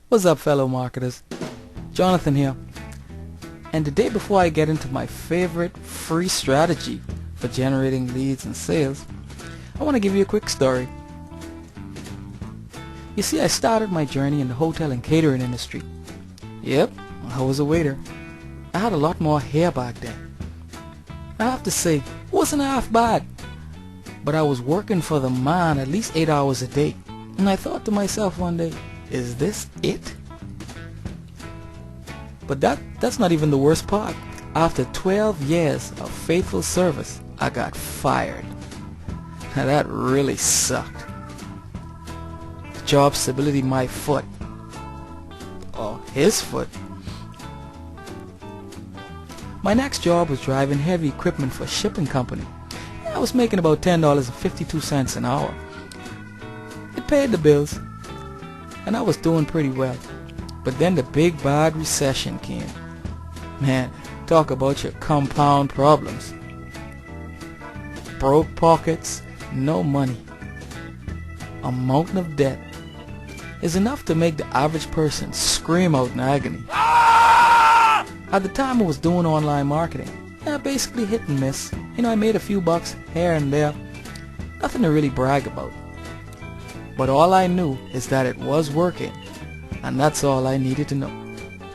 What's up, fellow marketers? Jonathan here. And today, before I get into my favorite free strategy for generating leads and sales, I want to give you a quick story. You see, I started my journey in the hotel and catering industry. Yep, I was a waiter. I had a lot more hair back then. I have to say, it wasn't half bad. But I was working for the man at least 8 hours a day. And I thought to myself one day, is this it? But that's not even the worst part. After 12 years of faithful service, I got fired. Now that really sucked. Job stability, my foot. Or his foot. My next job was driving heavy equipment for a shipping company. I was making about $10.52 an hour. It paid the bills, and I was doing pretty well. But then the big bad recession came. Man, talk about your compound problems. Broke pockets, no money. A mountain of debt is enough to make the average person scream out in agony. At the time I was doing online marketing. Basically hit and miss. I made a few bucks here and there. Nothing to really brag about. But all I knew is that it was working, and that's all I needed to know.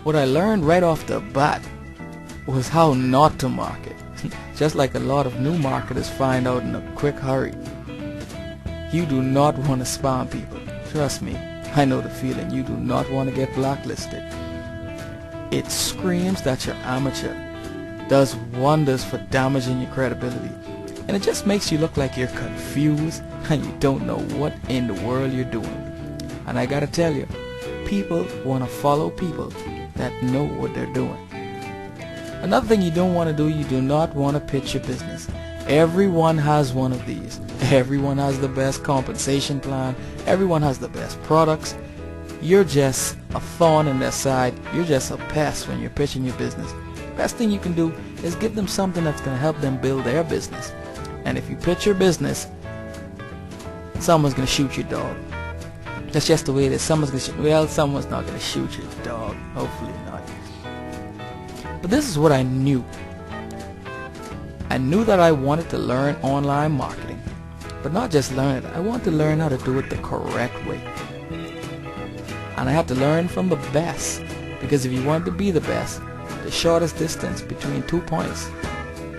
What I learned right off the bat was how not to market, just like a lot of new marketers find out in a quick hurry. You do not want to spam people. Trust me, I know the feeling. You do not want to get blacklisted. It screams that you're amateur, does wonders for damaging your credibility, and it just makes you look like you're confused and you don't know what in the world you're doing. And I gotta tell you, people want to follow people that know what they're doing. Another thing you don't want to do, you do not want to pitch your business. Everyone has one of these. Everyone has the best compensation plan. Everyone has the best products. You're just a thorn in their side. You're just a pest when you're pitching your business. Best thing you can do is give them something that's going to help them build their business. And if you pitch your business, someone's going to shoot your dog. That's just the way it is. Someone's not going to shoot your dog. Hopefully not. But this is what I knew. I knew that I wanted to learn online marketing. But not just learn it. I wanted to learn how to do it the correct way. And I had to learn from the best. Because if you want to be the best, the shortest distance between 2 points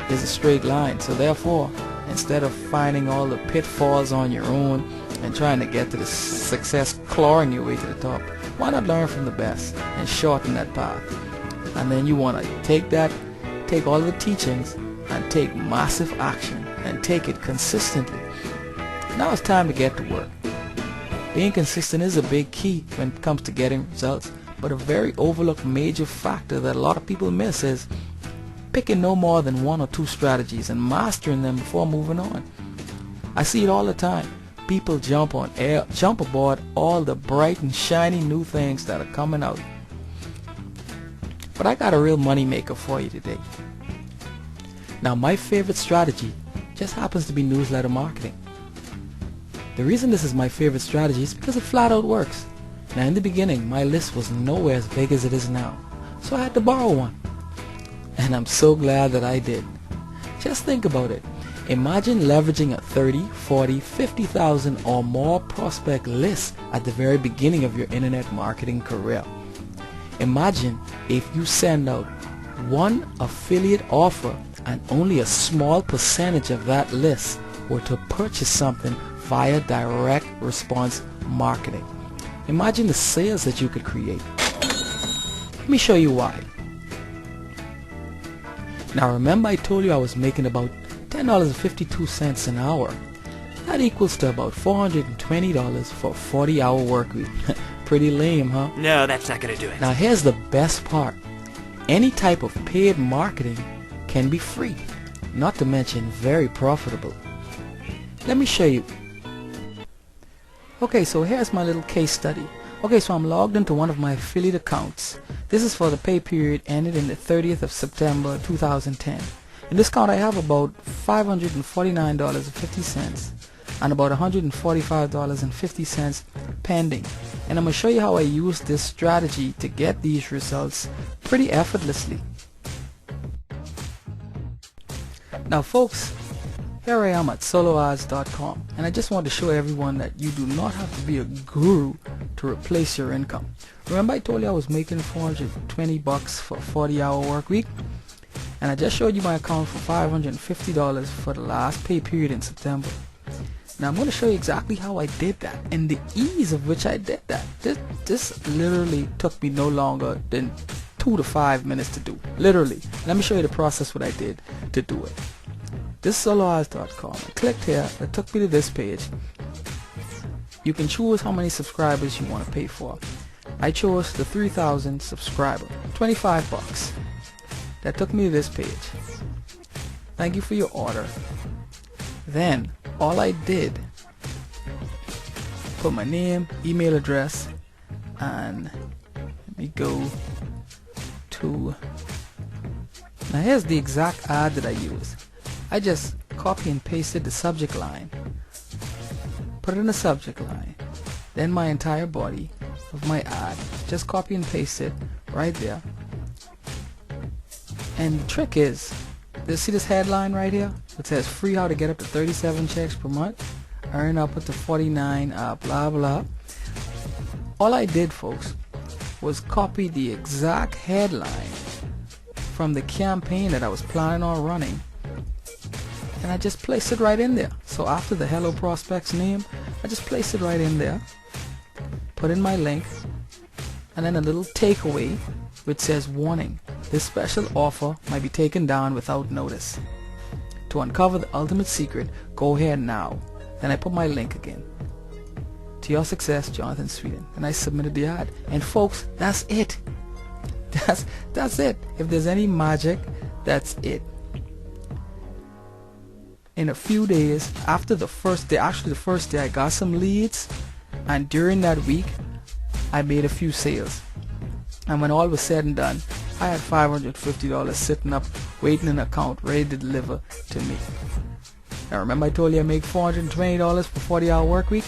is a straight line. So therefore, instead of finding all the pitfalls on your own and trying to get to the success, clawing your way to the top, why not learn from the best and shorten that path? And then you want to take all the teachings and take massive action and take it consistently. Now it's time to get to work. Being consistent is a big key when it comes to getting results, but a very overlooked major factor that a lot of people miss is picking no more than 1 or 2 strategies and mastering them before moving on. I see it all the time. People jump aboard all the bright and shiny new things that are coming out. But I got a real money maker for you today. Now, my favorite strategy just happens to be newsletter marketing. The reason this is my favorite strategy is because it flat out works. Now, in the beginning, my list was nowhere as big as it is now, so I had to borrow one. And I'm so glad that I did. Just think about it. Imagine leveraging a 30, 40, 50,000 or more prospect list at the very beginning of your internet marketing career. Imagine if you send out one affiliate offer and only a small percentage of that list were to purchase something via direct response marketing. Imagine the sales that you could create. Let me show you why. Now remember, I told you I was making about $10.52 an hour. That equals to about $420 for a 40-hour work week. Pretty lame, huh? No, that's not gonna do it. Now here's the best part. Any type of paid marketing can be free, not to mention very profitable. Let me show you. Okay, so here's my little case study. Okay, so I'm logged into one of my affiliate accounts. This is for the pay period ended in the 30th of September 2010. In this account I have about $549.50. and about $145.50 pending. And I'm going to show you how I use this strategy to get these results pretty effortlessly. Now folks, here I am at soloads.com, and I just want to show everyone that you do not have to be a guru to replace your income. Remember I told you I was making $420 for a 40-hour work week? And I just showed you my account for $550 for the last pay period in September. Now I'm going to show you exactly how I did that and the ease of which I did that. This literally took me no longer than 2 to 5 minutes to do. Literally. Let me show you the process what I did to do it. This is soloads.com. I clicked here. It took me to this page. You can choose how many subscribers you want to pay for. I chose the 3,000 subscriber. $25. That took me to this page. Thank you for your order. Then all I did, put my name, email address, and let me go to, now here's the exact ad that I use. I just copy and pasted the subject line, put it in the subject line, then my entire body of my ad, just copy and paste it right there. And the trick is, see this headline right here? It says free how to get up to 37 checks per month, earn up to 49, blah blah. All I did, folks, was copy the exact headline from the campaign that I was planning on running, and I just placed it right in there. So after the Hello Prospects name, I just placed it right in there, put in my link, and then a little takeaway which says, warning, this special offer might be taken down without notice. To uncover the ultimate secret, go ahead now. Then I put my link again. To your success, Jonathan Sweden. And I submitted the ad. And folks, that's it. That's it. If there's any magic, that's it. In a few days, after the first day, actually the first day, I got some leads. And during that week, I made a few sales. And when all was said and done, I had $550 sitting up, waiting in an account, ready to deliver to me. Now remember I told you I make $420 for 40-hour work week?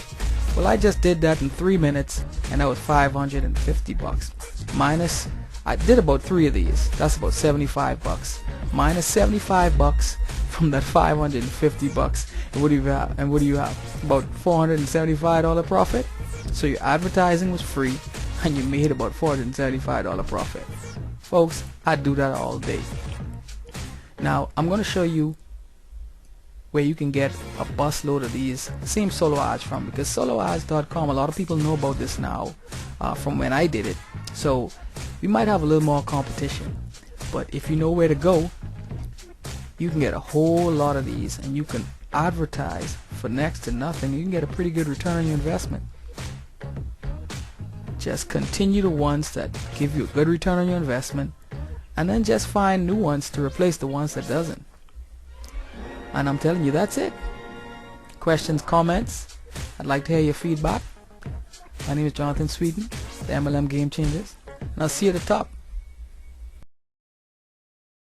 Well, I just did that in 3 minutes, and that was $550. Minus, I did about 3 of these. That's about $75. Minus $75 from that $550. And what do you have? About $475 profit? So your advertising was free, and you made about $475 profit. Folks, I do that all day. Now I'm going to show you where you can get a busload of these same solo ads from, because soloads.com, a lot of people know about this now from when I did it. So we might have a little more competition, but if you know where to go, you can get a whole lot of these, and you can advertise for next to nothing. You can get a pretty good return on your investment. Just continue the ones that give you a good return on your investment, and then just find new ones to replace the ones that doesn't. And I'm telling you, that's it. Questions, comments? I'd like to hear your feedback. My name is Jonathan Sweden, the MLM Game Changers, and I'll see you at the top.